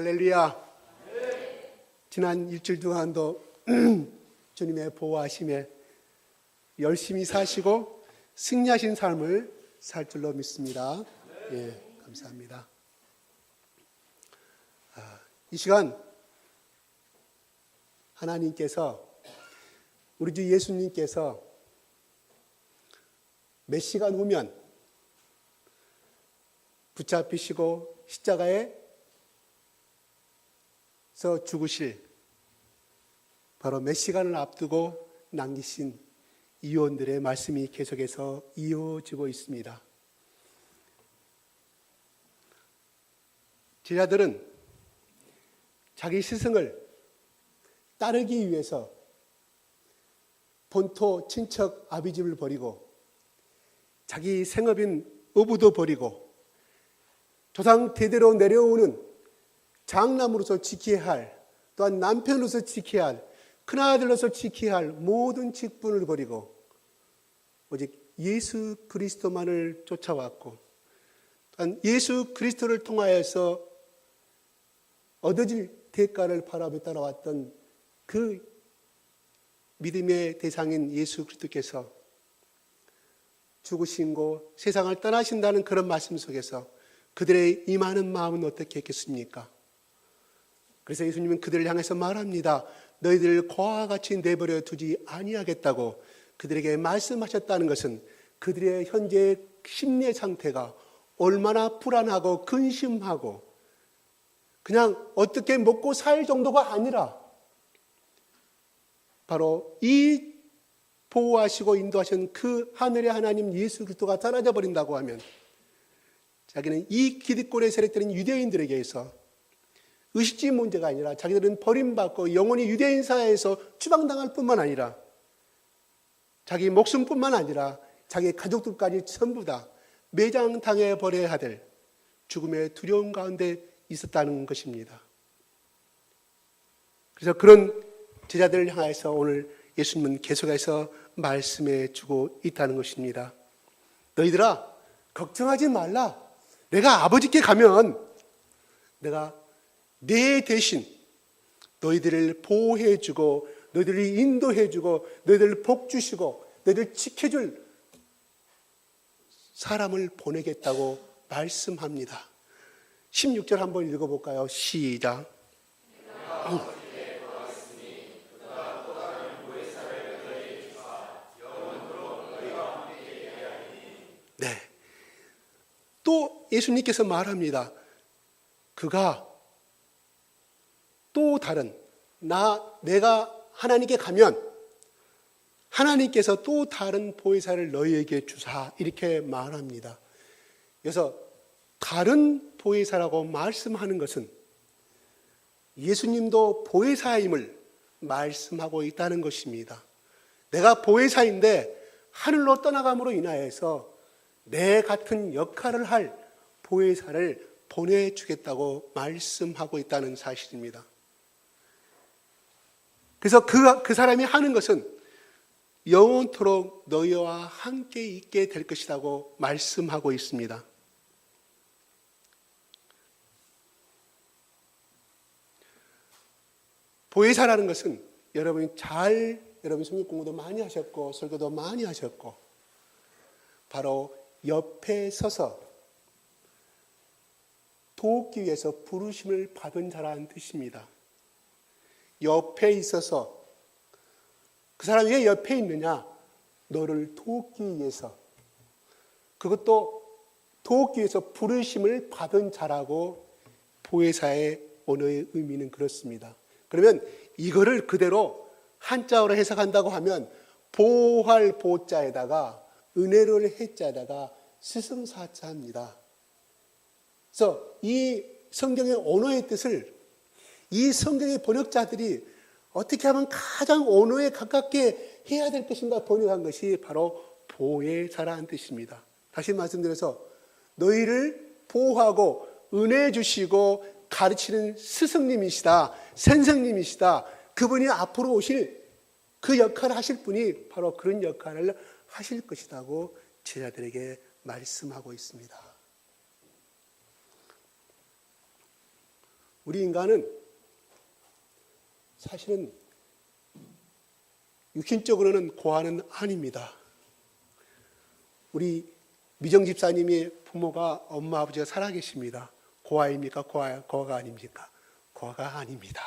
할렐루야. 지난 일주일 동안도 주님의 보호하심에 열심히 사시고 승리하신 삶을 살 줄로 믿습니다. 예, 감사합니다. 이 시간 하나님께서, 우리 주 예수님께서 몇 시간 후면 붙잡히시고 십자가에서 죽으실, 바로 몇 시간을 앞두고 남기신 이요원들의 말씀이 계속해서 이어지고 있습니다. 제자들은 자기 스승을 따르기 위해서 본토 친척 아비집을 버리고 자기 생업인 어부도 버리고 조상 대대로 내려오는 장남으로서 지켜야 할, 또한 남편으로서 지켜야 할, 큰아들로서 지켜야 할 모든 직분을 버리고 오직 예수 그리스도만을 쫓아왔고, 또한 예수 그리스도를 통하여서 얻어질 대가를 바라며 따라왔던 그 믿음의 대상인 예수 그리스도께서 죽으시고 세상을 떠나신다는 그런 말씀 속에서 그들의 임하는 마음은 어떻게 했겠습니까? 그래서 예수님은 그들을 향해서 말합니다. 너희들을 고아와 같이 내버려 두지 아니하겠다고 그들에게 말씀하셨다는 것은 그들의 현재 심리의 상태가 얼마나 불안하고 근심하고 그냥 어떻게 먹고 살 정도가 아니라 바로 이 보호하시고 인도하신 그 하늘의 하나님 예수 그리스도가 사라져 버린다고 하면 자기는 이 기득권에 세력되는 유대인들에게서 의식주의 문제가 아니라 자기들은 버림받고 영원히 유대인 사회에서 추방당할 뿐만 아니라 자기 목숨뿐만 아니라 자기 가족들까지 전부 다 매장당해 버려야 될 죽음의 두려움 가운데 있었다는 것입니다. 그래서 그런 제자들을 향해서 오늘 예수님은 계속해서 말씀해 주고 있다는 것입니다. 너희들아, 걱정하지 말라. 내가 아버지께 가면 내가 내 대신 너희들을 보호해 주고 너희들을 인도해 주고 너희들을 복 주시고 너희들을 지켜줄 사람을 보내겠다고 말씀합니다. 16절 한번 읽어볼까요? 시작. 네. 또 예수님께서 말합니다. 그가 또 다른 내가 하나님께 가면 하나님께서 또 다른 보혜사를 너희에게 주사, 이렇게 말합니다. 그래서 다른 보혜사라고 말씀하는 것은 예수님도 보혜사임을 말씀하고 있다는 것입니다. 내가 보혜사인데 하늘로 떠나감으로 인하여서 내 같은 역할을 할 보혜사를 보내주겠다고 말씀하고 있다는 사실입니다. 그래서 그 사람이 하는 것은 영원토록 너희와 함께 있게 될 것이라고 말씀하고 있습니다. 보혜사라는 것은 여러분 성경 공부도 많이 하셨고 설교도 많이 하셨고 바로 옆에 서서 돕기 위해서 부르심을 받은 자라는 뜻입니다. 옆에 있어서, 그 사람이 왜 옆에 있느냐? 너를 돕기 위해서, 그것도 돕기 위해서 부르심을 받은 자라고 보혜사의 언어의 의미는 그렇습니다. 그러면 이거를 그대로 한자어로 해석한다고 하면 보호할 보자에다가 은혜를 해자에다가 스승사자입니다. 그래서 이 성경의 언어의 뜻을 이 성경의 번역자들이 어떻게 하면 가장 언어에 가깝게 해야 될 것인가 번역한 것이 바로 보혜사라는 뜻입니다. 다시 말씀드려서 너희를 보호하고 은혜 주시고 가르치는 스승님이시다, 선생님이시다. 그분이 앞으로 오실 그 역할을 하실 분이 바로 그런 역할을 하실 것이라고 제자들에게 말씀하고 있습니다. 우리 인간은 사실은 육신적으로는 고아는 아닙니다. 우리 미정 집사님의 부모가 엄마 아버지가 살아계십니다. 고아입니까? 고아가 아닙니까? 고아가 아닙니다.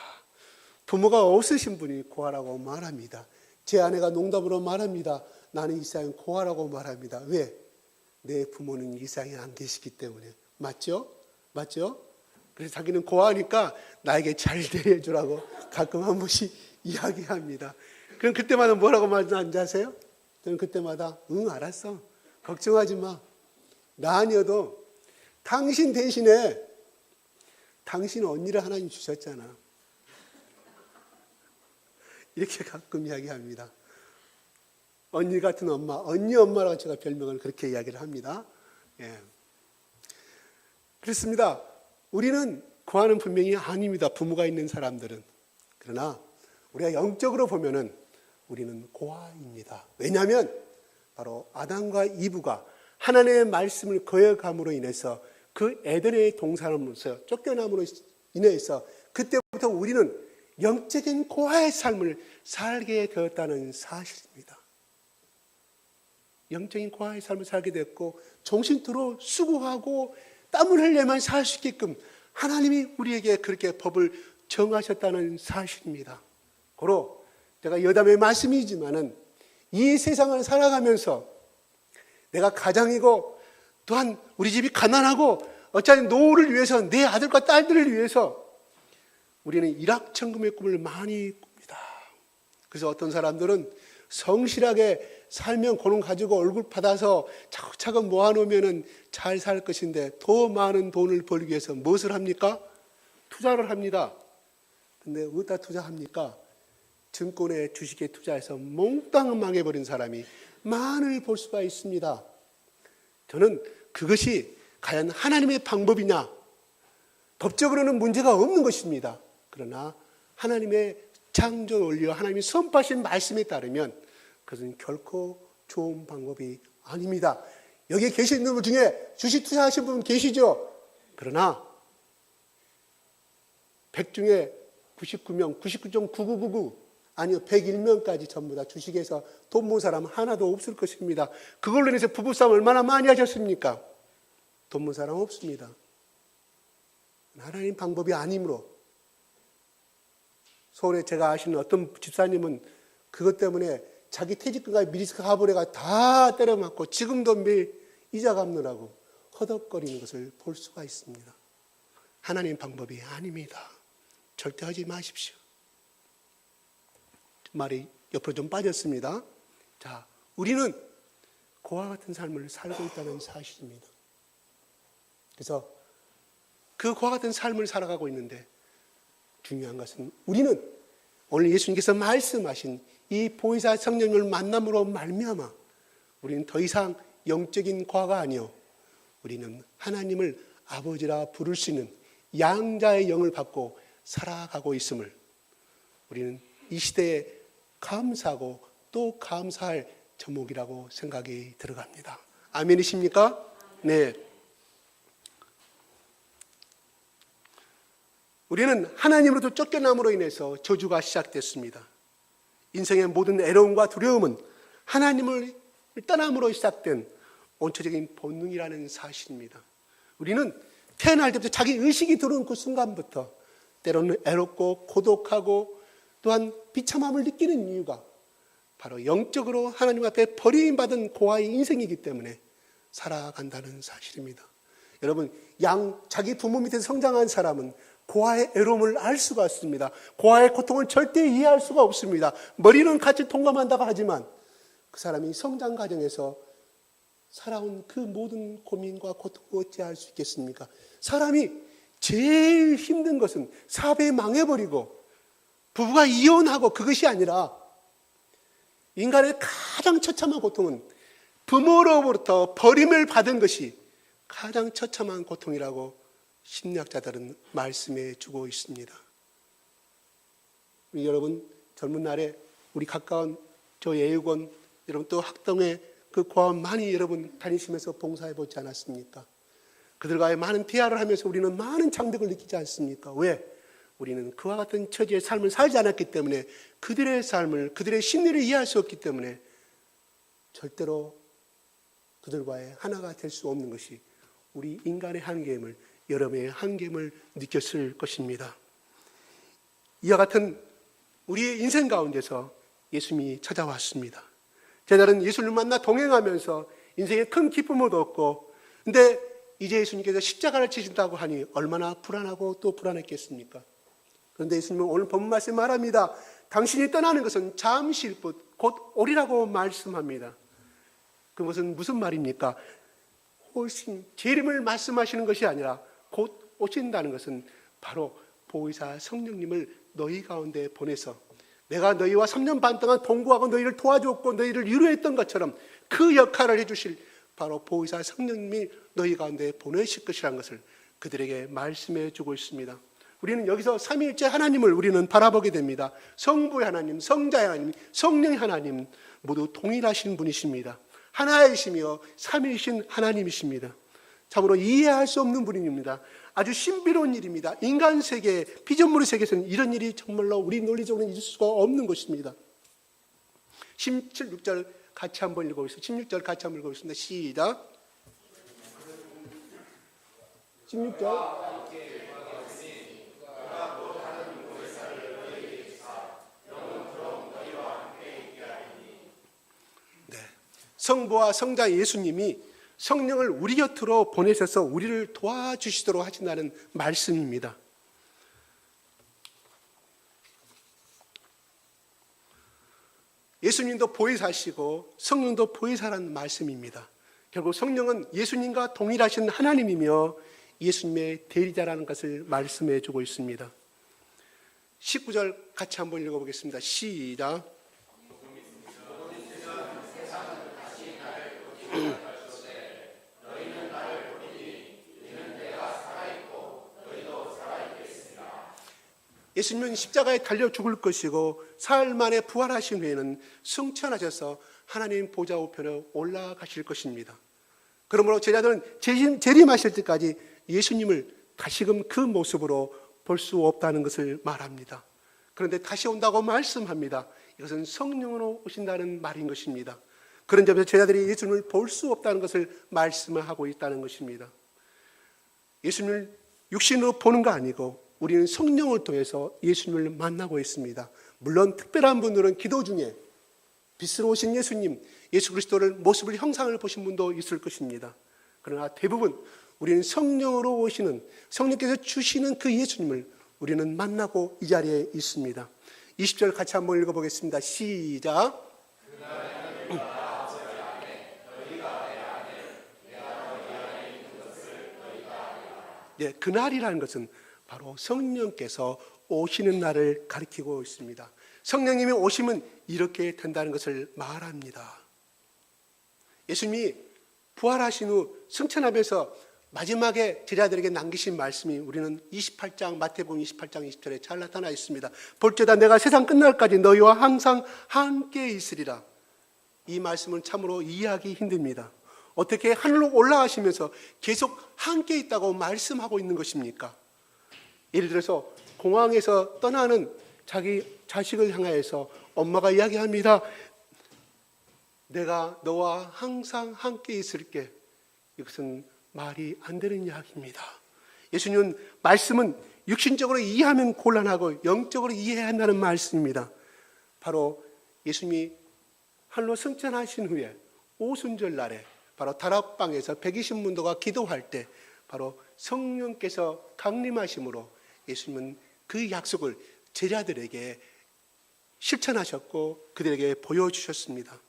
부모가 없으신 분이 고아라고 말합니다. 제 아내가 농담으로 말합니다. 나는 이 세상에 고아라고 말합니다. 왜? 내 부모는 이 세상에 안 계시기 때문에. 맞죠? 맞죠? 그래서 자기는 고아니까 나에게 잘 대해주라고 가끔 한 번씩 이야기합니다. 그럼 그때마다 뭐라고 말하는지 아세요? 저는 그때마다 응 알았어. 걱정하지 마. 나 아니어도 당신 대신에 당신 언니를 하나님 주셨잖아. 이렇게 가끔 이야기합니다. 언니 같은 엄마, 언니 엄마라고 제가 별명을 그렇게 이야기를 합니다. 예. 그렇습니다. 우리는 고아는 분명히 아닙니다. 부모가 있는 사람들은. 그러나 우리가 영적으로 보면은 우리는 고아입니다. 왜냐하면 바로 아담과 이브가 하나님의 말씀을 거역함으로 인해서 그 에덴의 동산으로서 쫓겨남으로 인해서 그때부터 우리는 영적인 고아의 삶을 살게 되었다는 사실입니다. 영적인 고아의 삶을 살게 됐고 정신토록 수고하고 땀을 흘려만 살 수 있게끔 하나님이 우리에게 그렇게 법을 정하셨다는 사실입니다. 고로 제가 여담의 말씀이지만은 이 세상을 살아가면서 내가 가장이고 또한 우리 집이 가난하고 어차피 노후를 위해서 내 아들과 딸들을 위해서 우리는 일확천금의 꿈을 많이 꿉니다. 그래서 어떤 사람들은 성실하게 살면 그런 가지고 얼굴 받아서 차곡차곡 모아놓으면 잘 살 것인데 더 많은 돈을 벌기 위해서 무엇을 합니까? 투자를 합니다. 근데 어디다 투자합니까? 증권에 주식에 투자해서 몽땅 망해버린 사람이 많이 볼 수가 있습니다. 저는 그것이 과연 하나님의 방법이냐? 법적으로는 문제가 없는 것입니다. 그러나 하나님의 창조 원리와 하나님이 선포하신 말씀에 따르면 그것은 결코 좋은 방법이 아닙니다. 여기에 계신 분 중에 주식 투자하신 분 계시죠? 그러나 100 중에 99명, 99.9999 아니요 101명까지 전부 다 주식에서 돈 번 사람 하나도 없을 것입니다. 그걸로 인해서 부부싸움 얼마나 많이 하셨습니까? 돈 번 사람 없습니다. 하나님 방법이 아니므로 서울에 제가 아시는 어떤 집사님은 그것 때문에 자기 퇴직금과 미리스 하브레가 다 때려맞고 지금도 매일 이자 갚느라고 허덕거리는 것을 볼 수가 있습니다. 하나님 방법이 아닙니다. 절대 하지 마십시오. 말이 옆으로 좀 빠졌습니다. 자, 우리는 고아 같은 삶을 살고 있다는 사실입니다. 그래서 그 고아 같은 삶을 살아가고 있는데 중요한 것은 우리는 오늘 예수님께서 말씀하신 이 보혜사 성령을 만남으로 말미암아 우리는 더 이상 영적인 고아가 아니요 우리는 하나님을 아버지라 부를 수 있는 양자의 영을 받고 살아가고 있음을 우리는 이 시대에 감사하고 또 감사할 제목이라고 생각이 들어갑니다. 아멘이십니까? 네. 우리는 하나님으로부터 쫓겨남으로 인해서 저주가 시작됐습니다. 인생의 모든 애로움과 두려움은 하나님을 떠남으로 시작된 원초적인 본능이라는 사실입니다. 우리는 태어날 때부터 자기 의식이 들어온 그 순간부터 때로는 애롭고 고독하고 또한 비참함을 느끼는 이유가 바로 영적으로 하나님 앞에 버림받은 고아의 인생이기 때문에 살아간다는 사실입니다. 여러분, 자기 부모 밑에서 성장한 사람은 고아의 애로움을 알 수가 없습니다. 고아의 고통을 절대 이해할 수가 없습니다. 머리는 같이 통감한다고 하지만 그 사람이 성장 과정에서 살아온 그 모든 고민과 고통을 어찌할 수 있겠습니까? 사람이 제일 힘든 것은 사업이 망해버리고 부부가 이혼하고 그것이 아니라 인간의 가장 처참한 고통은 부모로부터 버림을 받은 것이 가장 처참한 고통이라고 심리학자들은 말씀해 주고 있습니다. 우리 여러분 젊은 날에 우리 가까운 저 예육원 여러분 또 학동에 그 고아원 많이 여러분 다니시면서 봉사해 보지 않았습니까? 그들과의 많은 대화를 하면서 우리는 많은 장벽을 느끼지 않습니까? 왜? 우리는 그와 같은 처지의 삶을 살지 않았기 때문에, 그들의 삶을, 그들의 심리를 이해할 수 없기 때문에 절대로 그들과의 하나가 될 수 없는 것이 우리 인간의 한계임을, 여러분의 한계임을 느꼈을 것입니다. 이와 같은 우리의 인생 가운데서 예수님이 찾아왔습니다. 제자들은 예수를 만나 동행하면서 인생에 큰 기쁨을 얻고, 근데 이제 예수님께서 십자가를 지신다고 하니 얼마나 불안하고 또 불안했겠습니까? 그런데 예수님은 오늘 본문 말씀 말합니다. 당신이 떠나는 것은 잠시일 뿐 곧 오리라고 말씀합니다. 그것은 무슨 말입니까? 훨씬 제 이름을 말씀하시는 것이 아니라 곧 오신다는 것은 바로 보혜사 성령님을 너희 가운데 보내서 내가 너희와 3년 반 동안 동거하고 너희를 도와줬고 너희를 위로했던 것처럼 그 역할을 해주실 바로 보혜사 성령님이 너희 가운데 보내실 것이라는 것을 그들에게 말씀해 주고 있습니다. 우리는 여기서 삼위일체 하나님을 우리는 바라보게 됩니다. 성부의 하나님, 성자의 하나님, 성령의 하나님 모두 동일하신 분이십니다. 하나이시며 삼위이신 하나님이십니다. 참으로 이해할 수 없는 분입니다. 아주 신비로운 일입니다. 인간 세계, 피조물의 세계에서는 이런 일이 정말로 우리 논리적으로는 있을 수가 없는 것입니다. 16절 같이 한번 읽어보겠습니다. 16절 같이 한번 읽어보겠습니다. 시작. 16절. 성부와 성자 예수님이 성령을 우리 곁으로 보내셔서 우리를 도와주시도록 하신다는 말씀입니다. 예수님도 보혜사시고 성령도 보혜사라는 말씀입니다. 결국 성령은 예수님과 동일하신 하나님이며 예수님의 대리자라는 것을 말씀해 주고 있습니다. 19절 같이 한번 읽어보겠습니다. 시작. 예수님은 십자가에 달려 죽을 것이고 사흘 만에 부활하신 후에는 승천하셔서 하나님 보좌 우편에 올라가실 것입니다. 그러므로 제자들은 재림하실 때까지 예수님을 다시금 그 모습으로 볼 수 없다는 것을 말합니다. 그런데 다시 온다고 말씀합니다. 이것은 성령으로 오신다는 말인 것입니다. 그런 점에서 제자들이 예수님을 볼 수 없다는 것을 말씀을 하고 있다는 것입니다. 예수님을 육신으로 보는 거 아니고 우리는 성령을 통해서 예수님을 만나고 있습니다. 물론 특별한 분들은 기도 중에 빛으로 오신 예수님, 예수 그리스도를 모습을 형상을 보신 분도 있을 것입니다. 그러나 대부분 우리는 성령으로 오시는, 성령께서 주시는 그 예수님을 우리는 만나고 이 자리에 있습니다. 20절 같이 한번 읽어보겠습니다. 시작. 네, 그날이라는 것은 바로 성령께서 오시는 날을 가리키고 있습니다. 성령님이 오시면 이렇게 된다는 것을 말합니다. 예수님이 부활하신 후 승천하면서 마지막에 제자들에게 남기신 말씀이 우리는 28장 마태복음 28장 20절에 잘 나타나 있습니다. 볼지어다 내가 세상 끝날까지 너희와 항상 함께 있으리라. 이 말씀은 참으로 이해하기 힘듭니다. 어떻게 하늘로 올라가시면서 계속 함께 있다고 말씀하고 있는 것입니까? 예를 들어서 공항에서 떠나는 자기 자식을 향하여서 엄마가 이야기합니다. 내가 너와 항상 함께 있을게. 이것은 말이 안 되는 이야기입니다. 예수님은 말씀은 육신적으로 이해하면 곤란하고 영적으로 이해해야 한다는 말씀입니다. 바로 예수님이 하늘로 승천하신 후에 오순절 날에 바로 다락방에서 120문도가 기도할 때 바로 성령께서 강림하심으로 예수님은 그 약속을 제자들에게 실천하셨고 그들에게 보여주셨습니다.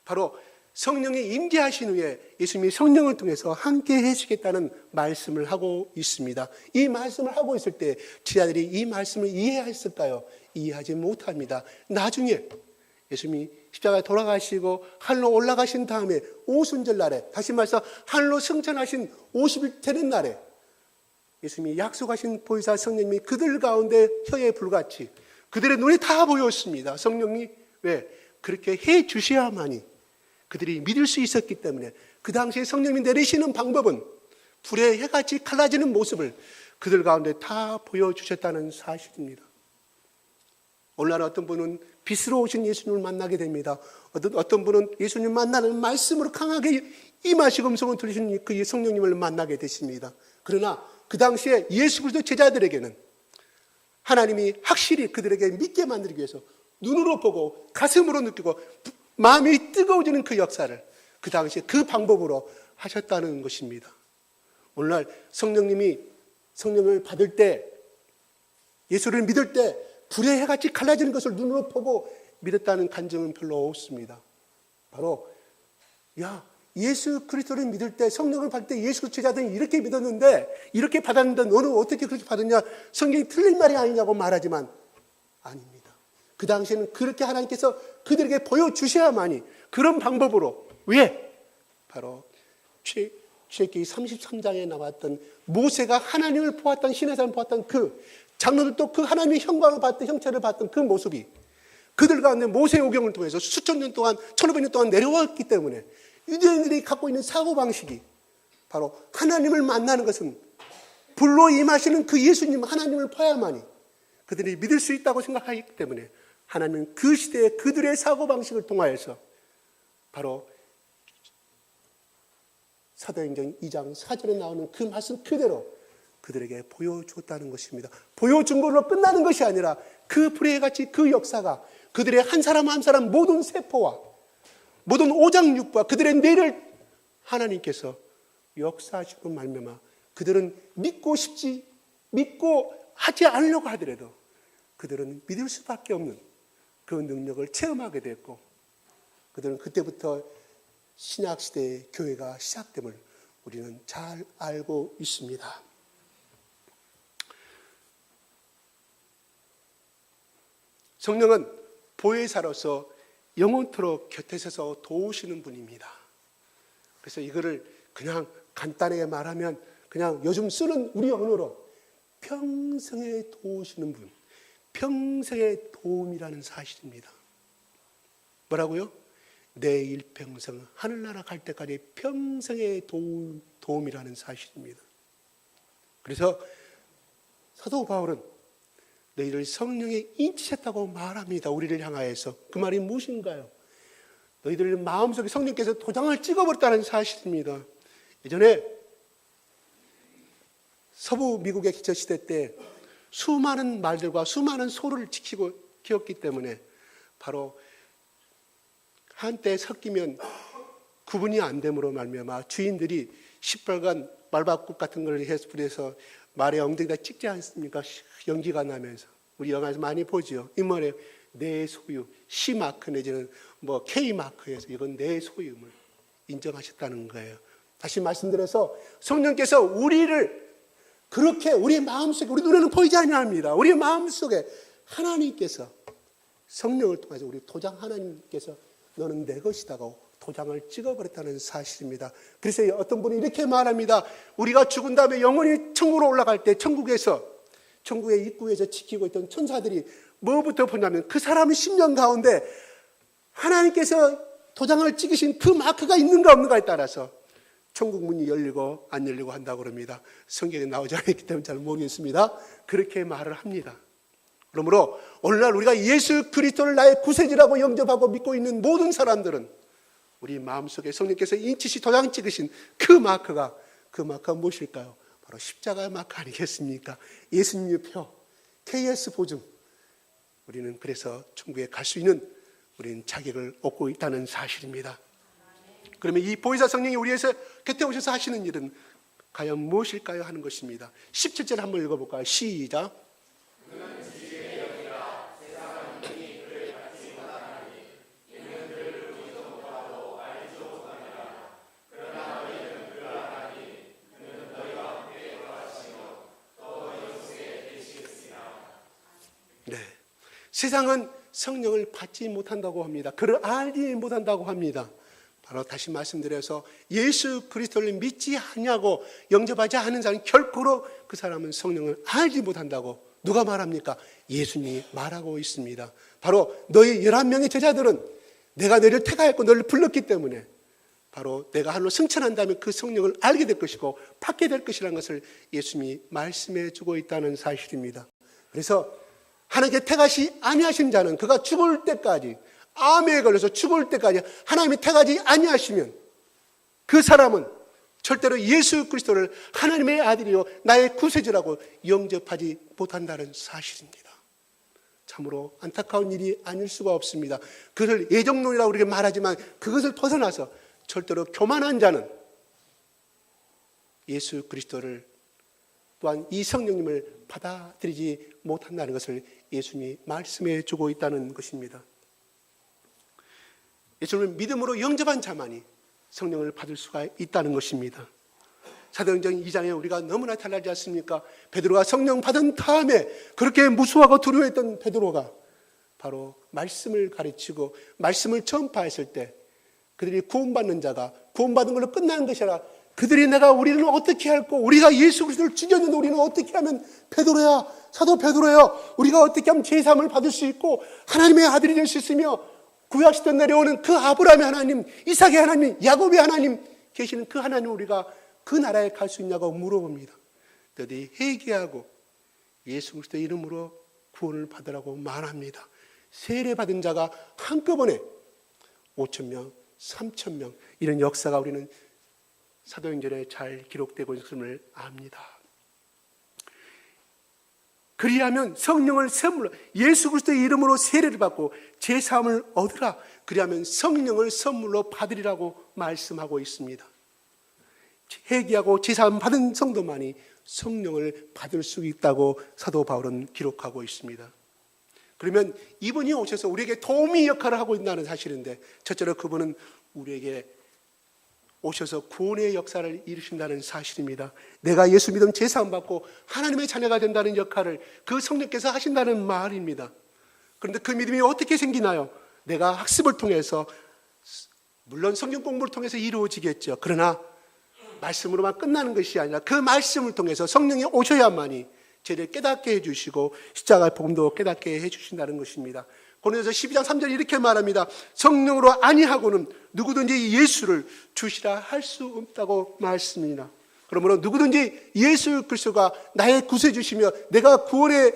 바로 성령이 임재하신 후에 예수님이 성령을 통해서 함께 해주겠다는 말씀을 하고 있습니다. 이 말씀을 하고 있을 때 제자들이 이 말씀을 이해했을까요? 이해하지 못합니다. 나중에 예수님이 십자가에 돌아가시고 하늘로 올라가신 다음에 오순절 날에, 다시 말해서 하늘로 승천하신 50일 되는 날에 예수님이 약속하신 보혜사 성령님이 그들 가운데 혀에 불같이 그들의 눈에 다 보였습니다. 성령이 왜? 그렇게 해 주셔야만이 그들이 믿을 수 있었기 때문에 그 당시에 성령님이 내리시는 방법은 불의 해같이 갈라지는 모습을 그들 가운데 다 보여주셨다는 사실입니다. 오늘날 어떤 분은 빛으로 오신 예수님을 만나게 됩니다. 어떤 분은 예수님 만나는 말씀으로 강하게 임하시고 음성을 들으신 그 성령님을 만나게 되십니다. 그러나 그 당시에 예수 그리스도 제자들에게는 하나님이 확실히 그들에게 믿게 만들기 위해서 눈으로 보고 가슴으로 느끼고 마음이 뜨거워지는 그 역사를 그 당시에 그 방법으로 하셨다는 것입니다. 오늘날 성령님이 성령을 받을 때, 예수를 믿을 때 불의 해같이 갈라지는 것을 눈으로 보고 믿었다는 간증은 별로 없습니다. 바로 예수 그리스도를 믿을 때, 성령을 받을 때 예수 제자들이 이렇게 믿었는데, 이렇게 받았는데 너는 어떻게 그렇게 받았냐, 성경이 틀린 말이 아니냐고 말하지만 아닙니다. 그 당시에는 그렇게 하나님께서 그들에게 보여주셔야만이, 그런 방법으로, 왜? 바로 출애굽기 33장에 나왔던 모세가 하나님을 보았던, 시내산을 보았던 그 장로들도 그 하나님의 형광을 봤던, 형체를 봤던 그 모습이 그들 가운데 모세의 오경을 통해서 수천 년 동안, 1500년 동안 내려왔기 때문에 유대인들이 갖고 있는 사고방식이 바로 하나님을 만나는 것은 불로 임하시는 그 예수님, 하나님을 봐야만이 그들이 믿을 수 있다고 생각하기 때문에 하나님은 그 시대에 그들의 사고방식을 통하여서 바로 사도행전 2장 4절에 나오는 그 말씀 그대로 그들에게 보여주었다는 것입니다. 보여준 걸로 끝나는 것이 아니라 그 불의 같이 그 역사가 그들의 한 사람 한 사람 모든 세포와 모든 오장육부와 그들의 뇌를 하나님께서 역사하시고 말미암아 그들은 믿고 하지 않으려고 하더라도 그들은 믿을 수밖에 없는 그 능력을 체험하게 됐고, 그들은 그때부터 신약시대의 교회가 시작됨을 우리는 잘 알고 있습니다. 성령은 보혜사로서 영원토록 곁에 서서 도우시는 분입니다. 그래서 이거를 그냥 간단하게 말하면 그냥 요즘 쓰는 우리 언어로 평생에 도우시는 분, 평생의 도움이라는 사실입니다. 뭐라고요? 내 일평생 하늘나라 갈 때까지 평생의 도움이라는 사실입니다. 그래서 사도 바울은 너희를 성령에 인치셨다고 말합니다. 우리를 향하여서. 그 말이 무엇인가요? 너희들 마음속에 성령께서 도장을 찍어버렸다는 사실입니다. 예전에 서부 미국의 기초시대 때 수많은 말들과 수많은 소를 지키고 키웠기 때문에 바로 한때 섞이면 구분이 안 됨으로 말미암아 주인들이 시뻘건 말밥국 같은 걸 해서 말의 엉덩이다 찍지 않습니까? 연기가 나면서. 우리 영화에서 많이 보죠. 이 말에 내 소유, C마크 내지는 K마크에서 이건 내 소유임을 인정하셨다는 거예요. 다시 말씀드려서 성령께서 우리를 그렇게 우리 마음속에, 우리 눈에는 보이지 아니합니다. 우리 마음속에 하나님께서 성령을 통해서 우리 도장 하나님께서 너는 내 것이다고 도장을 찍어버렸다는 사실입니다. 그래서 어떤 분이 이렇게 말합니다. 우리가 죽은 다음에 영원히 천국으로 올라갈 때 천국의 입구에서 지키고 있던 천사들이 뭐부터 보냐면 그 사람의 심령 가운데 하나님께서 도장을 찍으신 그 마크가 있는가 없는가에 따라서 천국 문이 열리고 안 열리고 한다고 그럽니다. 성경에 나오지 않았기 때문에 잘 모르겠습니다. 그렇게 말을 합니다. 그러므로 오늘날 우리가 예수 그리스도를 나의 구세주라고 영접하고 믿고 있는 모든 사람들은 우리 마음속에 성령께서 인치시 도장 찍으신 그 마크가 무엇일까요? 바로 십자가의 마크 아니겠습니까? 예수님의 표, KS 보증. 우리는 그래서 천국에 갈 수 있는 우리는 자격을 얻고 있다는 사실입니다. 그러면 이 보혜사 성령이 우리에서 곁에 오셔서 하시는 일은 과연 무엇일까요? 하는 것입니다. 17절 한번 읽어볼까요? 시작. 네, 세상은 성령을 받지 못한다고 합니다. 그를 알지 못한다고 합니다. 바로 다시 말씀드려서 예수 그리스도를 믿지 않냐고 영접하지 않은 사람은 결코로 그 사람은 성령을 알지 못한다고 누가 말합니까? 예수님이 말하고 있습니다. 바로 너희 11명의 제자들은 내가 너희를 택하였고 너희를 불렀기 때문에 바로 내가 하늘로 승천한다면 그 성령을 알게 될 것이고 받게 될 것이라는 것을 예수님이 말씀해 주고 있다는 사실입니다. 그래서 하나님께 택하시 아니하신 자는 그가 죽을 때까지, 암에 걸려서 죽을 때까지 하나님이 택하지 아니하시면 그 사람은 절대로 예수 그리스도를 하나님의 아들이요 나의 구세주라고 영접하지 못한다는 사실입니다. 참으로 안타까운 일이 아닐 수가 없습니다. 그것을 예정론이라고 우리가 말하지만 그것을 벗어나서 절대로 교만한 자는 예수 그리스도를 또한 이 성령님을 받아들이지 못한다는 것을 예수님이 말씀해 주고 있다는 것입니다. 예수님을 믿음으로 영접한 자만이 성령을 받을 수가 있다는 것입니다. 사도행전 2장에 우리가 너무나 잘 알지 않습니까? 베드로가 성령 받은 다음에 그렇게 무수하고 두려워했던 베드로가 바로 말씀을 가르치고 말씀을 전파했을 때 그들이 구원받는 자가 구원받은 걸로 끝나는 것이 아니라 그들이 우리는 어떻게 할꼬? 우리가 예수 그리스도를 죽였는데 우리는 어떻게 하면 베드로야, 사도 베드로야, 우리가 어떻게 하면 제사함을 받을 수 있고 하나님의 아들이 될 수 있으며 구약시대 내려오는 그 아브라함의 하나님, 이삭의 하나님, 야곱의 하나님 계시는 그 하나님 우리가 그 나라에 갈 수 있냐고 물어봅니다. 그들이 회개하고 예수 그리스도의 이름으로 구원을 받으라고 말합니다. 세례받은 자가 한꺼번에 5,000명, 3,000명 이런 역사가 우리는 사도행전에 잘 기록되고 있음을 압니다. 그리하면 성령을 선물로 예수 그리스도의 이름으로 세례를 받고 제사함을 얻으라. 그리하면 성령을 선물로 받으리라고 말씀하고 있습니다. 회개하고 제사함 받은 성도만이 성령을 받을 수 있다고 사도 바울은 기록하고 있습니다. 그러면 이분이 오셔서 우리에게 도우미 역할을 하고 있다는 사실인데 첫째로 그분은 우리에게 오셔서 구원의 역사를 이루신다는 사실입니다. 내가 예수 믿음 제사함 받고 하나님의 자녀가 된다는 역할을 그 성령께서 하신다는 말입니다. 그런데 그 믿음이 어떻게 생기나요? 내가 학습을 통해서 물론 성경 공부를 통해서 이루어지겠죠. 그러나 말씀으로만 끝나는 것이 아니라 그 말씀을 통해서 성령이 오셔야만이 저를 깨닫게 해주시고 십자가의 복음도 깨닫게 해주신다는 것입니다. 고린도서 12장 3절에 이렇게 말합니다. 성령으로 아니하고는 누구든지 예수를 주시라 할 수 없다고 말씀입니다. 그러므로 누구든지 예수 그리스도가 나의 구세주시며 내가 구원의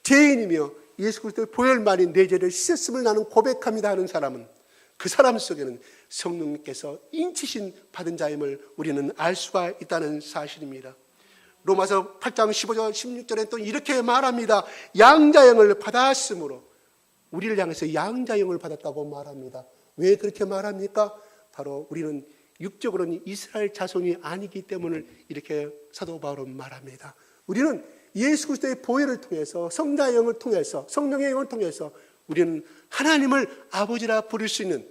죄인이며 예수 그리스도의 보혈만이 내 죄를 씻었음을 나는 고백합니다 하는 사람은 그 사람 속에는 성령님께서 인치신 받은 자임을 우리는 알 수가 있다는 사실입니다. 로마서 8장 15절 16절에 또 이렇게 말합니다. 양자형을 받았으므로 우리를 향해서 양자형을 받았다고 말합니다. 왜 그렇게 말합니까? 바로 우리는 육적으로는 이스라엘 자손이 아니기 때문에 이렇게 사도 바울은 말합니다. 우리는 예수 그리스도의 보혈을 통해서 성자의 영을 통해서 성령의 영을 통해서 우리는 하나님을 아버지라 부를 수 있는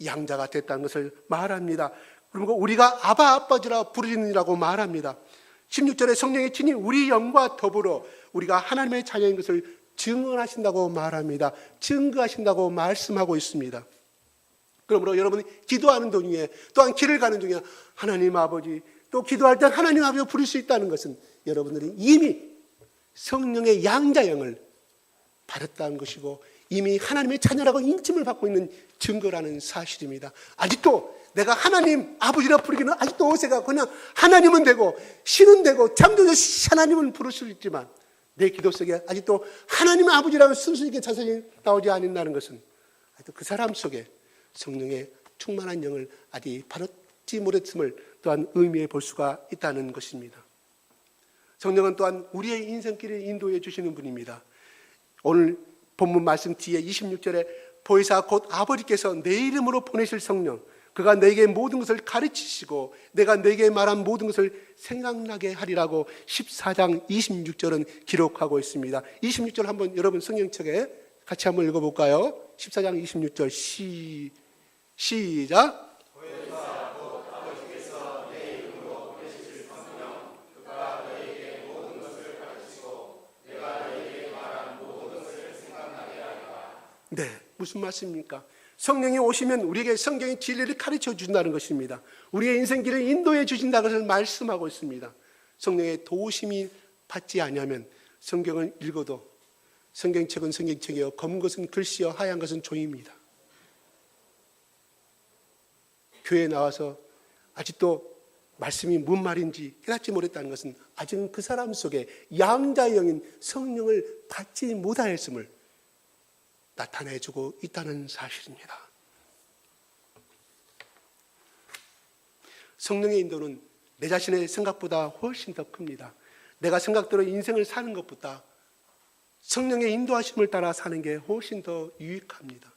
양자가 됐다는 것을 말합니다. 그리고 우리가 아바 아버지라 부르짖느니라고 말합니다. 16절에 성령의 친히 우리 영과 더불어 우리가 하나님의 자녀인 것을 증언하신다고 말합니다. 증거하신다고 말씀하고 있습니다. 그러므로 여러분이 기도하는 도중에 또한 길을 가는 중에 하나님 아버지 또 기도할 때 하나님 아버지를 부를 수 있다는 것은 여러분들이 이미 성령의 양자형을 받았다는 것이고 이미 하나님의 자녀라고 인침을 받고 있는 증거라는 사실입니다. 아직도 내가 하나님 아버지라 부르기는 아직도 어색하고 그냥 하나님은 되고 신은 되고 창조주 하나님은 부를 수 있지만 내 기도 속에 아직도 하나님 아버지라는 순수 있게 자성이 나오지 않는다는 것은 아직도 그 사람 속에 성령의 충만한 영을 아직 받지 못했음을 또한 의미해 볼 수가 있다는 것입니다. 성령은 또한 우리의 인생길을 인도해 주시는 분입니다. 오늘 본문 말씀 뒤에 26절에 보혜사 곧 아버지께서 내 이름으로 보내실 성령 그가 너에게 모든 것을 가르치시고 내가 너에게 말한 모든 것을 생각나게 하리라고 14장 26절은 기록하고 있습니다. 26절 한번 여러분 성경책에 같이 한번 읽어볼까요? 14장 26절 시작. 네, 무슨 말씀입니까? 성령이 오시면 우리에게 성경의 진리를 가르쳐 주신다는 것입니다. 우리의 인생길을 인도해 주신다는 것을 말씀하고 있습니다. 성령의 도우심이 받지 아니하면 성경을 읽어도 성경책은 성경책이요 검은 것은 글씨요 하얀 것은 종입니다. 교회에 나와서 아직도 말씀이 뭔 말인지 깨닫지 못했다는 것은 아직은 그 사람 속에 양자의 영인 성령을 받지 못하였음을 나타내주고 있다는 사실입니다. 성령의 인도는 내 자신의 생각보다 훨씬 더 큽니다. 내가 생각대로 인생을 사는 것보다 성령의 인도하심을 따라 사는 게 훨씬 더 유익합니다.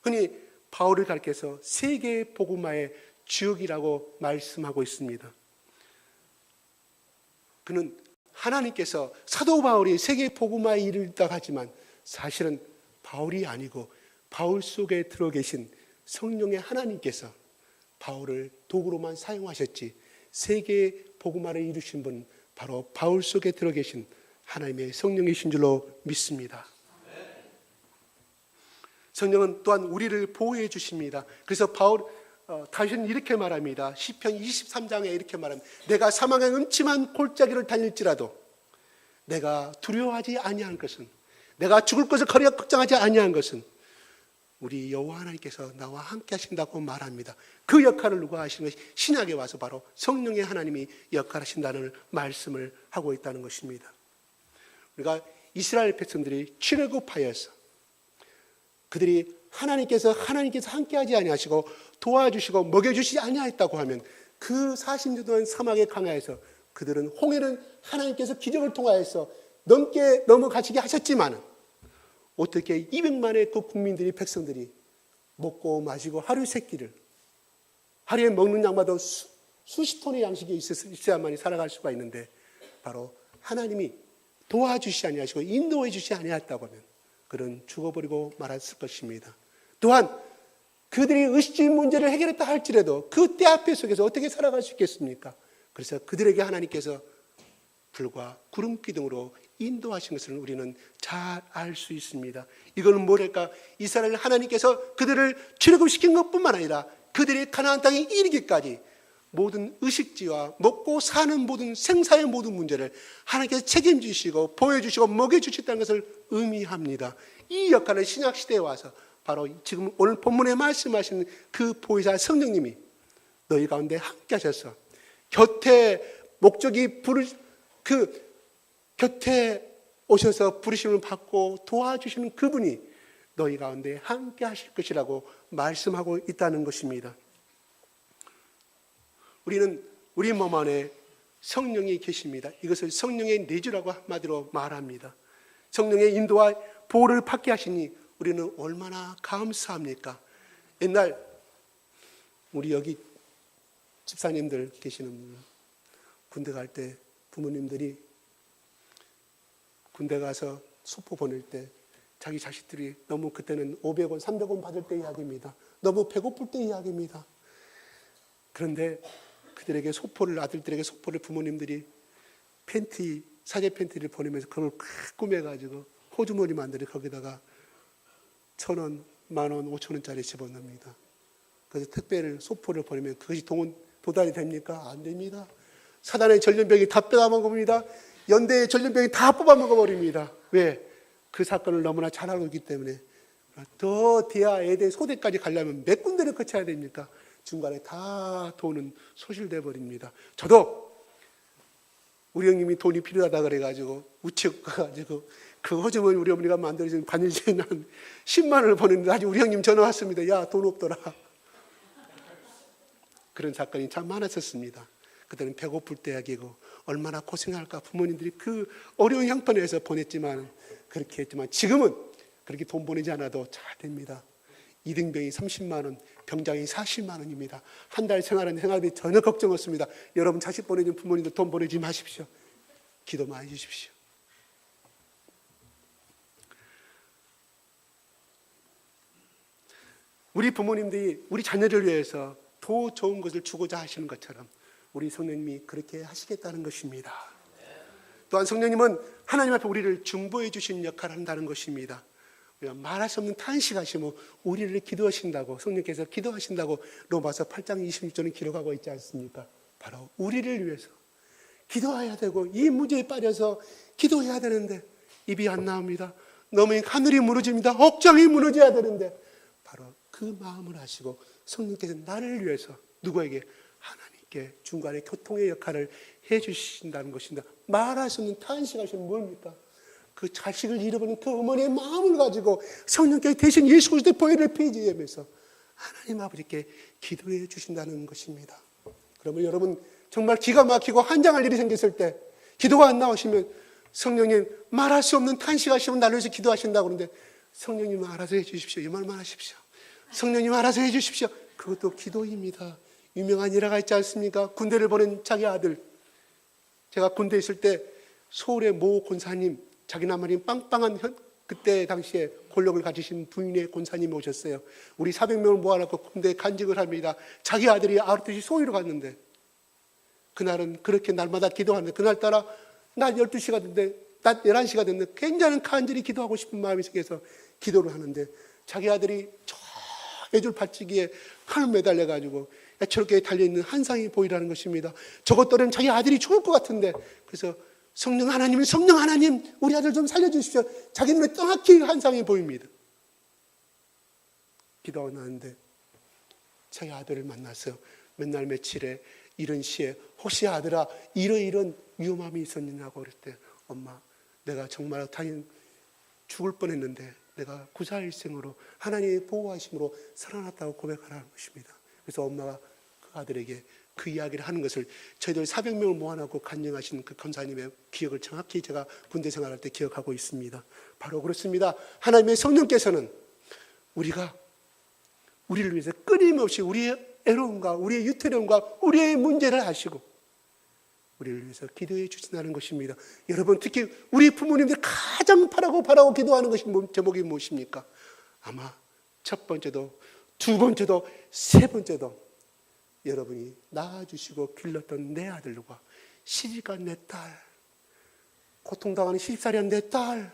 흔히 바울을 가르쳐서 세계 복음화의 주역이라고 말씀하고 있습니다. 그는 하나님께서 사도 바울이 세계 복음화에 이르렀다고 하지만 사실은 바울이 아니고 바울 속에 들어 계신 성령의 하나님께서 바울을 도구로만 사용하셨지 세계 복음화를 이루신 분 바로 바울 속에 들어 계신 하나님의 성령이신 줄로 믿습니다. 성령은 또한 우리를 보호해 주십니다. 그래서 다윗은 이렇게 말합니다. 시편 23장에 이렇게 말합니다. 내가 사망의 음침한 골짜기를 달릴지라도 내가 두려워하지 아니한 것은, 내가 죽을 것을 걱정하지 아니한 것은 우리 여호와 하나님께서 나와 함께 하신다고 말합니다. 그 역할을 누가 하시는 것이 신약에 와서 바로 성령의 하나님이 역할하신다는 말씀을 하고 있다는 것입니다. 우리가 이스라엘 백성들이 출애굽하여서 그들이 하나님께서 함께 하지 아니하시고 도와주시고 먹여주시지 아니하였다고 하면 그 40년 동안 사막의 강야에서 그들은 홍해는 하나님께서 기적을 통하여서 넘어가시게 하셨지만 어떻게 200만의 그 국민들이 백성들이 먹고 마시고 하루 세 끼를 하루에 먹는 양마다 수십 톤의 양식이 있어야만이 살아갈 수가 있는데 바로 하나님이 도와주시지 아니하시고 인도해 주시지 아니하였다고 하면 그들은 죽어버리고 말았을 것입니다. 또한 그들이 의식주의 문제를 해결했다 할지라도 그 때 앞에 속에서 어떻게 살아갈 수 있겠습니까? 그래서 그들에게 하나님께서 불과 구름 기둥으로 인도하신 것을 우리는 잘 알 수 있습니다. 이거는 뭐랄까? 이스라엘 하나님께서 그들을 출애굽시킨 것뿐만 아니라 그들이 가나안 땅에 이르기까지 모든 의식지와 먹고 사는 모든 생사의 모든 문제를 하나님께서 책임지시고 보여주시고 먹여주셨다는 것을 의미합니다. 이 역할을 신약시대에 와서 바로 지금 오늘 본문에 말씀하시는 그 보혜사 성령님이 너희 가운데 함께 하셔서 곁에 오셔서 부르심을 받고 도와주시는 그분이 너희 가운데 함께 하실 것이라고 말씀하고 있다는 것입니다. 우리는 우리 몸 안에 성령이 계십니다. 이것을 성령의 내주라고 한마디로 말합니다. 성령의 인도와 보호를 받게 하시니 우리는 얼마나 감사합니까? 옛날 우리 여기 집사님들 계시는 분, 군대 갈 때 부모님들이 군대 가서 소포 보낼 때 자기 자식들이 너무 그때는 500원, 300원 받을 때 이야기입니다. 너무 배고플 때 이야기입니다. 그런데 그들에게 아들들에게 소포를 부모님들이 사제 팬티를 보내면서 그걸 꾸며가지고 호주머니 만들어 거기다가 1,000원, 10,000원, 5,000원짜리 집어넣습니다. 그래서 택배를 소포를 보내면 그것이 도달이 됩니까? 안 됩니다. 사단의 전염병이 다 빼앗아먹습니다. 연대의 전염병이 다 뽑아먹어버립니다. 왜? 그 사건을 너무나 잘 알고 있기 때문에. 더 대하, 에대, 소대까지 가려면 몇 군데를 거쳐야 됩니까? 중간에 다 돈은 소실돼 버립니다. 저도 우리 형님이 돈이 필요하다 그래가지고 우체국 가가지고 그 호주머니 우리 어머니가 만들어준 바느질에 한 10만 원을 보냈는데 아직 우리 형님 전화 왔습니다. 야, 돈 없더라. 그런 사건이 참 많았었습니다. 그때는 배고플 때야기고 얼마나 고생할까 부모님들이 그 어려운 형편에서 보냈지만 그렇게 했지만 지금은 그렇게 돈 보내지 않아도 잘 됩니다. 이등병이 30만 원, 병장이 40만 원입니다. 한 달 생활하는 생활비 전혀 걱정 없습니다. 여러분 자식 보내준 부모님들 돈 보내지 마십시오. 기도 많이 해주십시오. 우리 부모님들이 우리 자녀를 위해서 더 좋은 것을 주고자 하시는 것처럼 우리 성령님이 그렇게 하시겠다는 것입니다. 또한 성령님은 하나님 앞에 우리를 중보해 주신 역할을 한다는 것입니다. 우리가 말할 수 없는 탄식하시며 우리를 기도하신다고 성령께서 기도하신다고 로마서 8장 26절은 기록하고 있지 않습니까? 바로 우리를 위해서 기도해야 되고 이 문제에 빠져서 기도해야 되는데 입이 안 나옵니다. 너무 하늘이 무너집니다. 억장이 무너져야 되는데 바로 그 마음을 하시고 성령께서 나를 위해서 누구에게? 하나님께 중간에 교통의 역할을 해주신다는 것입니다. 말할 수 없는 탄식하시면 뭡니까? 그 자식을 잃어버린 그 어머니의 마음을 가지고 성령께서 대신 예수 그리스도의 보혈을 피지하면서 하나님 아버지께 기도해 주신다는 것입니다. 그러면 여러분 정말 기가 막히고 한장할 일이 생겼을 때 기도가 안 나오시면 성령님 말할 수 없는 탄식하시면 나를 위해서 기도하신다고 그러는데 성령님 알아서 해 주십시오. 이 말만 하십시오. 성령님 알아서 해 주십시오. 그것도 기도입니다. 유명한 일화가 있지 않습니까? 군대를 보낸 자기 아들. 제가 군대에 있을 때 서울의 모 권사님, 자기 나마린 빵빵한 그때 당시에 권력을 가지신 부인의 권사님이 오셨어요. 우리 400명을 모아놓고 군대에 간직을 합니다. 자기 아들이 아르트시 소위로 갔는데 그날은 그렇게 날마다 기도하는데 그날따라 낮 12시가 됐는데 낮 11시가 됐는데 굉장히 간절히 기도하고 싶은 마음이 생겨서 기도를 하는데 자기 아들이 저 애줄 받치기에 칼을 매달려가지고 저렇게 달려있는 한상이 보이라는 것입니다. 저것 때문에 자기 아들이 죽을 것 같은데 그래서 성령 하나님 우리 아들 좀 살려주십시오. 자기 눈에 정확히 한상이 보입니다. 기도가 나는데 자기 아들을 만났어요. 맨날 며칠에 이런 시에 혹시 아들아 이런 위험함이 있었느냐고 그럴 때 엄마 내가 정말 당연 죽을 뻔했는데 내가 구사일생으로 하나님의 보호하심으로 살아났다고 고백하라는 것입니다. 그래서 엄마가 그 아들에게 그 이야기를 하는 것을 저희들 400명을 모아놓고 간증하신 그 권사님의 기억을 정확히 제가 군대 생활할 때 기억하고 있습니다. 바로 그렇습니다. 하나님의 성령께서는 우리를 위해서 끊임없이 우리의 애로움과 우리의 유태로움과 우리의 문제를 아시고 우리를 위해서 기도해 주신다는 것입니다. 여러분 특히 우리 부모님들 가장 바라고 기도하는 것이 제목이 무엇입니까? 아마 첫 번째도 두 번째도 세 번째도 여러분이 낳아주시고 길렀던 내 아들과 시집간 내 딸, 고통당하는 시집살이한 내 딸,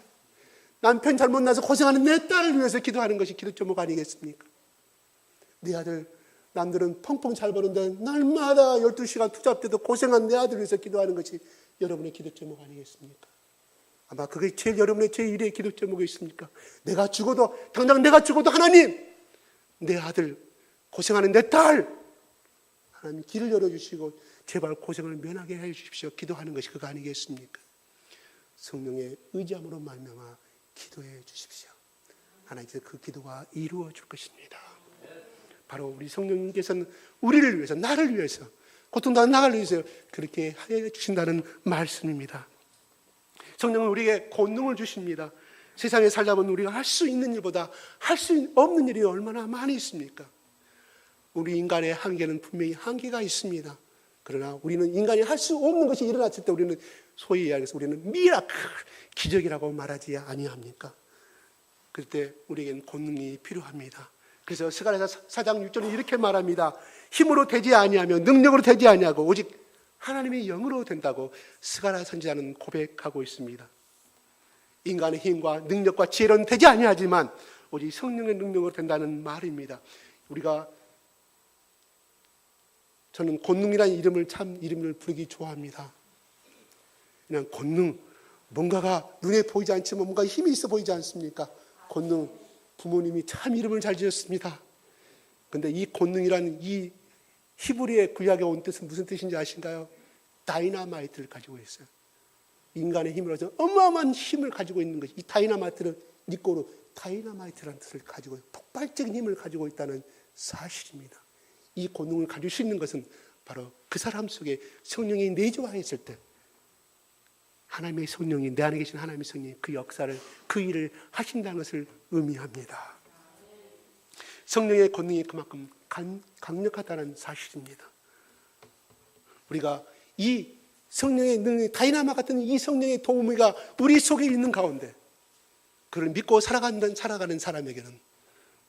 남편 잘못 나서 고생하는 내 딸을 위해서 기도하는 것이 기도 제목 아니겠습니까? 내 아들 남들은 펑펑 잘 버는데 날마다 12시간 투잡돼도 고생한 내 아들을 위해서 기도하는 것이 여러분의 기도 제목 아니겠습니까? 아마 그게 여러분의 제1의 기도 제목이 있습니까? 당장 내가 죽어도 하나님 내 아들 고생하는 내 딸 하나님 길을 열어주시고 제발 고생을 면하게 해주십시오. 기도하는 것이 그거 아니겠습니까? 성령의 의지함으로 말미암아 기도해 주십시오. 하나님께서 그 기도가 이루어질 것입니다. 바로 우리 성령님께서는 우리를 위해서 나를 위해서 고통당하는 나를 위해서 그렇게 해 주신다는 말씀입니다. 성령은 우리에게 권능을 주십니다. 세상에 살다 보면 우리가 할 수 있는 일보다 할 수 없는 일이 얼마나 많이 있습니까? 우리 인간의 한계는 분명히 한계가 있습니다. 그러나 우리는 인간이 할 수 없는 것이 일어났을 때 우리는 소위 이야기해서 우리는 미라클, 기적이라고 말하지 아니합니까? 그때 우리에게는 권능이 필요합니다. 그래서 스가랴서 4장 6절은 이렇게 말합니다. 힘으로 되지 아니하며 능력으로 되지 아니하고 오직 하나님의 영으로 된다고 스가랴 선지자는 고백하고 있습니다. 인간의 힘과 능력과 지혜로는 되지 아니하지만 오직 성령의 능력으로 된다는 말입니다. 저는 권능이라는 이름을 부르기 좋아합니다. 그냥 권능, 뭔가가 눈에 보이지 않지만 뭔가 힘이 있어 보이지 않습니까? 권능, 부모님이 참 이름을 잘 지었습니다. 그런데 이 권능이라는 이 히브리의 구약에 온 뜻은 무슨 뜻인지 아신가요? 다이나마이트를 가지고 있어요. 인간의 힘으로서 어마어마한 힘을 가지고 있는 것이 이 다이나마이트는 니꼬로 다이나마이트라는 뜻을 가지고 폭발적인 힘을 가지고 있다는 사실입니다. 이 권능을 가질 수 있는 것은 바로 그 사람 속에 성령이 내주하였을 때 하나님의 성령이 내 안에 계신 하나님의 성령이 그 역사를 그 일을 하신다는 것을 의미합니다. 성령의 권능이 그만큼 강력하다는 사실입니다. 우리가 이 성령의 능력, 다이나마 같은 이 성령의 도우미가 우리 속에 있는 가운데 그를 믿고 살아가는 사람에게는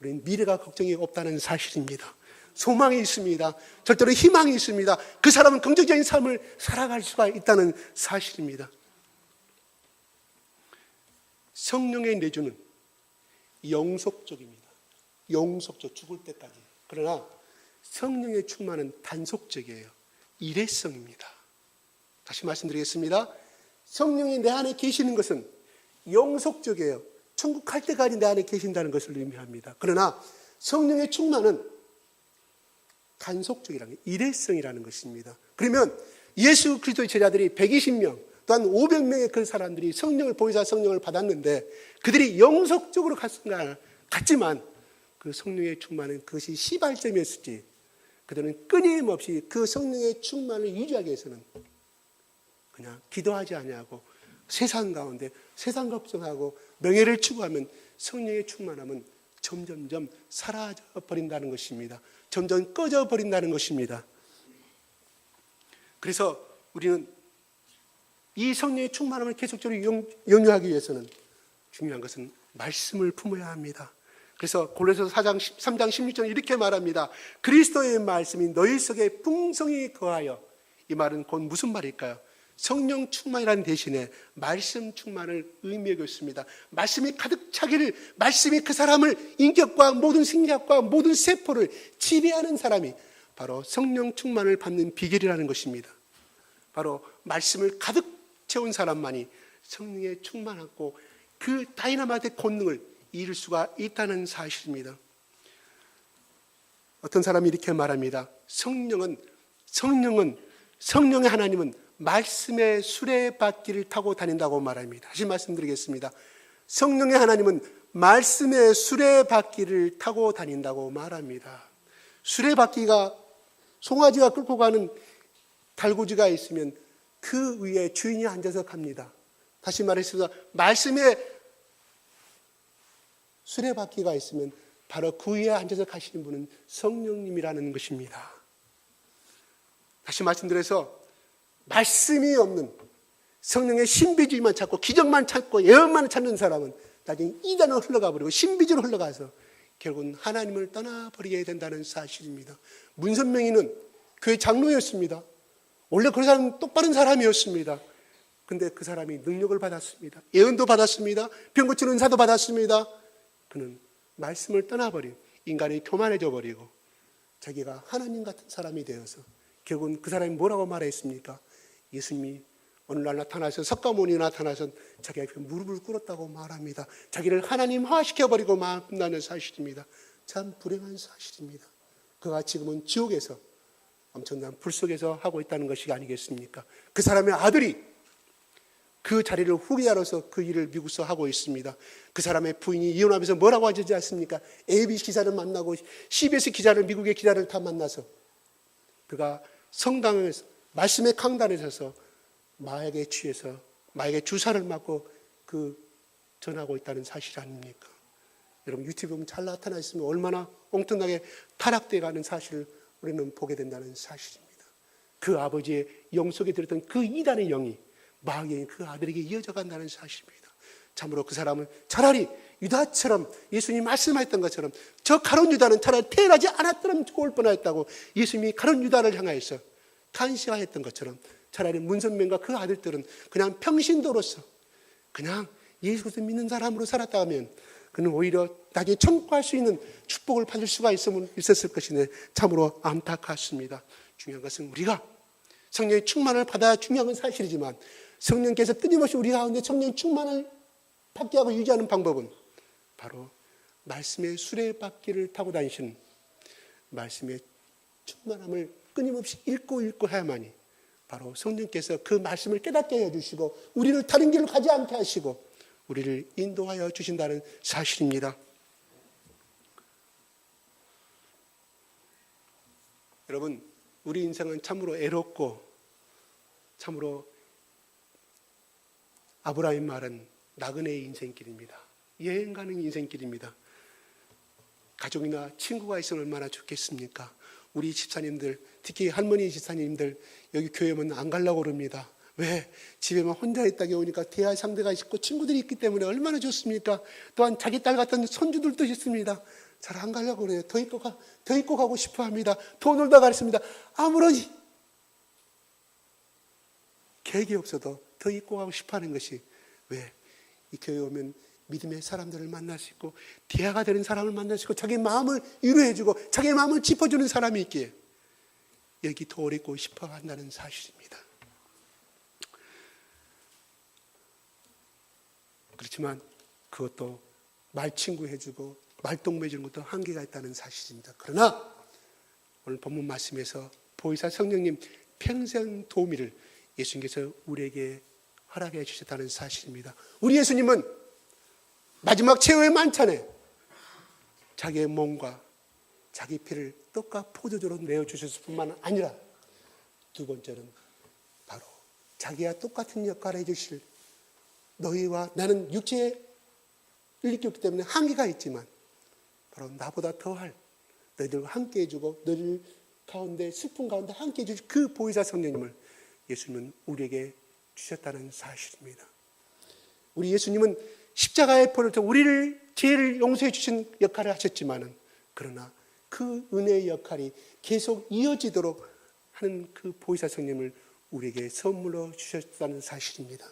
우리는 미래가 걱정이 없다는 사실입니다. 소망이 있습니다. 절대로 희망이 있습니다. 그 사람은 긍정적인 삶을 살아갈 수가 있다는 사실입니다. 성령의 내주는 영속적입니다. 영속적, 죽을 때까지. 그러나 성령의 충만은 단속적이에요. 일회성입니다. 다시 말씀드리겠습니다. 성령이 내 안에 계시는 것은 영속적이에요. 천국 갈 때까지 내 안에 계신다는 것을 의미합니다. 그러나 성령의 충만은 간속적이라는 게 일회성이라는 것입니다. 그러면 예수 그리스도의 제자들이 120명 또한 500명의 그 사람들이 성령을 보혜사 성령을 받았는데 그들이 영속적으로 갔지만 그 성령의 충만은 그것이 시발점이었을지 그들은 끊임없이 그 성령의 충만을 유지하기 위해서는 그냥 기도하지 아니하고 세상 가운데 세상 걱정하고 명예를 추구하면 성령의 충만함은 점점점 사라져 버린다는 것입니다. 점점 꺼져 버린다는 것입니다. 그래서 우리는 이 성령의 충만함을 계속적으로 영유하기 위해서는 중요한 것은 말씀을 품어야 합니다. 그래서 골로새서 3장 16절에 이렇게 말합니다. 그리스도의 말씀이 너희 속에 풍성히 거하여, 이 말은 곧 무슨 말일까요? 성령 충만이라는 대신에 말씀 충만을 의미하고 있습니다. 말씀이 가득 차기를, 말씀이 그 사람을 인격과 모든 생각과 모든 세포를 지배하는 사람이 바로 성령 충만을 받는 비결이라는 것입니다. 바로 말씀을 가득 채운 사람만이 성령에 충만하고 그 다이나마이트의 권능을 이룰 수가 있다는 사실입니다. 어떤 사람이 이렇게 말합니다. 성령의 하나님은 말씀의 수레바퀴를 타고 다닌다고 말합니다. 다시 말씀드리겠습니다. 성령의 하나님은 말씀의 수레바퀴를 타고 다닌다고 말합니다. 수레바퀴가 송아지가 끌고 가는 달구지가 있으면 그 위에 주인이 앉아서 갑니다. 다시 말해서 말씀의 수레바퀴가 있으면 바로 그 위에 앉아서 가시는 분은 성령님이라는 것입니다. 다시 말씀드려서 말씀이 없는 성령의 신비주의만 찾고 기적만 찾고 예언만 찾는 사람은 나중에 이단으로 흘러가 버리고 신비주의로 흘러가서 결국은 하나님을 떠나버리게 된다는 사실입니다. 문선명이는 교회 장로였습니다. 원래 그 사람은 똑바른 사람이었습니다. 근데 그 사람이 능력을 받았습니다. 예언도 받았습니다. 병 고치는 은사도 받았습니다. 그는 말씀을 떠나버린 인간이 교만해져 버리고 자기가 하나님 같은 사람이 되어서 결국은 그 사람이 뭐라고 말했습니까? 예수님이 어느 날 나타나서 석가모니 나타나서 자기 앞에 무릎을 꿇었다고 말합니다. 자기를 하나님화시켜버리고 만나는 사실입니다. 참 불행한 사실입니다. 그가 지금은 지옥에서 엄청난 불 속에서 하고 있다는 것이 아니겠습니까? 그 사람의 아들이 그 자리를 후계자로서 그 일을 미국에서 하고 있습니다. 그 사람의 부인이 이혼하면서 뭐라고 하지 않습니까? ABC 기자를 만나고 CBS 기자를, 미국의 기자를 다 만나서 그가 성당에서 말씀의 강단에 서서 마약에 취해서 마약의 주사를 맞고 전하고 있다는 사실 아닙니까? 여러분 유튜브 보면 잘 나타나 있으면 얼마나 엉뚱하게 타락되어 가는 사실을 우리는 보게 된다는 사실입니다. 그 아버지의 영 속에 들었던 그 이단의 영이 마귀의 영이 그 아들에게 이어져 간다는 사실입니다. 참으로 그 사람은 차라리 유다처럼 예수님이 말씀하셨던 것처럼 저 가룟 유다는 차라리 태어나지 않았더라면 좋을 뻔했다고 예수님이 가룟 유다를 향하여서 탄식하였던 것처럼 차라리 문선명과 그 아들들은 그냥 평신도로서 그냥 예수 그리스도 믿는 사람으로 살았다 하면 그는 오히려 나중에 천국할 수 있는 축복을 받을 수가 있었을 것인데 참으로 안타깝습니다. 중요한 것은 우리가 성령의 충만을 받아야 중요한 건 사실이지만 성령께서 끊임없이 우리 가운데 성령의 충만을 받게 하고 유지하는 방법은 바로 말씀의 수레바퀴를 타고 다니시는 말씀의 충만함을 끊임없이 읽고 해야만이 바로 성령께서 그 말씀을 깨닫게 해주시고 우리를 다른 길로 가지 않게 하시고 우리를 인도하여 주신다는 사실입니다. 여러분, 우리 인생은 참으로 애롭고 참으로 아브라함이 말한 나그네의 인생길입니다. 여행 가는 인생길입니다. 가족이나 친구가 있으면 얼마나 좋겠습니까? 우리 집사님들, 특히 할머니 집사님들 여기 교회 오면 안 가려고 그럽니다. 왜? 집에만 혼자 있다가 오니까 대화 상대가 있고 친구들이 있기 때문에 얼마나 좋습니까? 또한 자기 딸 같은 손주들도 있습니다. 잘 안 가려고 그래요. 더 있고 가고 싶어 합니다. 더 놀다 가겠습니다. 아무런 계획이 없어도 더 있고 가고 싶어 하는 것이 왜? 이 교회 오면 믿음의 사람들을 만날 수 있고 대화가 되는 사람을 만날 수 있고 자기 마음을 위로해주고 자기 마음을 짚어주는 사람이 있기에 여기 더 오래 있고 싶어 한다는 사실입니다. 그렇지만 그것도 말친구 해주고 말동무 해주는 것도 한계가 있다는 사실입니다. 그러나 오늘 본문 말씀에서 보혜사 성령님 평생 도우미를 예수님께서 우리에게 허락해 주셨다는 사실입니다. 우리 예수님은 마지막 최후의 만찬에 자기의 몸과 자기 피를 떡과 포도주로 내어주셨을 뿐만 아니라 두 번째는 바로 자기와 똑같은 역할을 해주실 너희와 나는 육체에 일으켰기 때문에 한계가 있지만 바로 나보다 더할 너희들과 함께 해주고 너희들 가운데 슬픔 가운데 함께 해주실 그 보혜사 성령님을 예수님은 우리에게 주셨다는 사실입니다. 우리 예수님은 십자가의 포를 통해 우리를 죄를 용서해 주신 역할을 하셨지만은 그러나 그 은혜의 역할이 계속 이어지도록 하는 그 보혜사 성령님을 우리에게 선물로 주셨다는 사실입니다.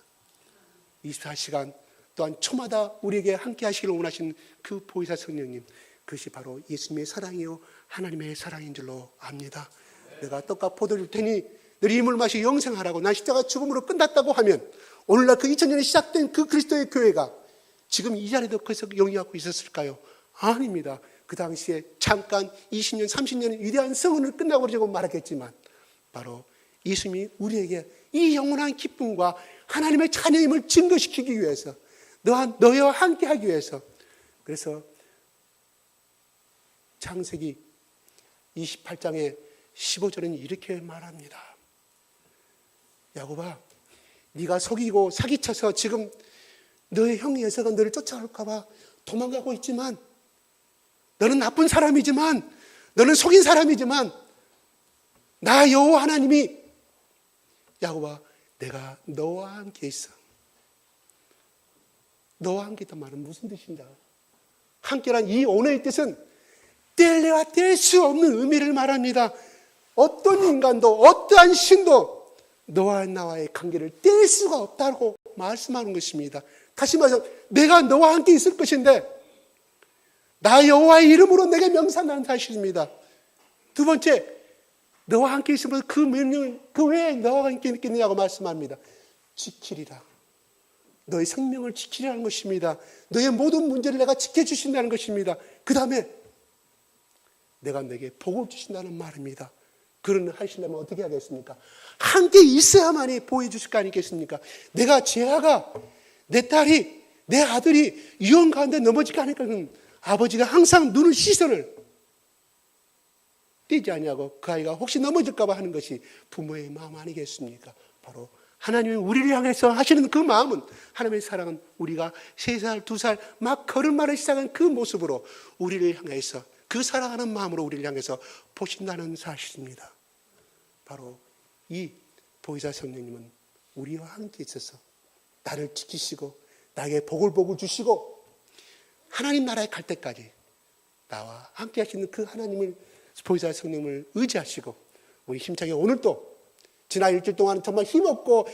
24시간 또한 초마다 우리에게 함께 하시기를 원하시는 그 보혜사 성령님, 그것이 바로 예수님의 사랑이요 하나님의 사랑인 줄로 압니다. 내가 떡과 포도를 줄 테니 너희 이 물을 마시고 영생하라고 난 십자가 죽음으로 끝났다고 하면 오늘날 그 2000년에 시작된 그 그리스도의 교회가 지금 이 자리도 계속 영위하고 있었을까요? 아닙니다. 그 당시에 잠깐 20년, 30년의 위대한 성은을 끝나고 그러자고 말하겠지만 바로 예수님이 우리에게 이 영원한 기쁨과 하나님의 자녀임을 증거시키기 위해서 너희와 함께 하기 위해서 그래서 창세기 28장의 15절은 이렇게 말합니다. 야곱아, 네가 속이고 사기쳐서 지금 너의 형 에서가 너를 쫓아올까 봐 도망가고 있지만 너는 나쁜 사람이지만 너는 속인 사람이지만 나 여호와 하나님이 야곱아 내가 너와 함께 있어. 너와 함께 있단 말은 무슨 뜻인가? 함께란 이 언어의 뜻은 뗄래야 뗄 수 없는 의미를 말합니다. 어떤 인간도 어떠한 신도 너와 나와의 관계를 뗄 수가 없다고 말씀하는 것입니다. 다시 말해서 내가 너와 함께 있을 것인데 나 여호와의 이름으로 내게 명산하는 사실입니다. 두 번째, 너와 함께 있으면서 그 명령을 그 외에 너와 함께 있겠느냐고 말씀합니다. 지키리라. 너의 생명을 지키라는 것입니다. 너의 모든 문제를 내가 지켜주신다는 것입니다. 그 다음에 내가 내게 복을 주신다는 말입니다. 그런 하시려면 어떻게 하겠습니까? 함께 있어야만이 보여주실 거 아니겠습니까? 내가 제아가 내 딸이 내 아들이 유언 가운데 넘어지지 않을까는 아버지가 항상 눈을 시선을 떼지 아니하고 그 아이가 혹시 넘어질까 봐 하는 것이 부모의 마음 아니겠습니까? 바로 하나님이 우리를 향해서 하시는 그 마음은 하나님의 사랑은 우리가 3살, 2살 막 걸음마를 시작한 그 모습으로 우리를 향해서 그 사랑하는 마음으로 우리를 향해서 보신다는 사실입니다. 바로 이 보혜사 성령님은 우리와 함께 있어서 나를 지키시고 나에게 복을 주시고 하나님 나라에 갈 때까지 나와 함께 하시는 그 하나님을 보혜사 성령님을 의지하시고 우리 힘차게 오늘도 지난 일주일 동안 정말 힘없고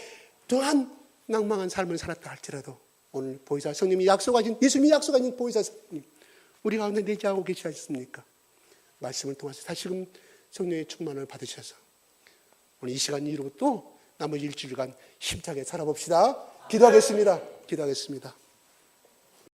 또한 낭망한 삶을 살았다 할지라도 오늘 보혜사 성령님이 약속하신 예수님이 약속하신 보혜사 성령님 우리 가운데 내재하고 계시지 않습니까? 말씀을 통해서 다시금 성령의 충만을 받으셔서 오늘 이 시간 이후로 또 나머지 일주일간 힘차게 살아봅시다. 기도하겠습니다.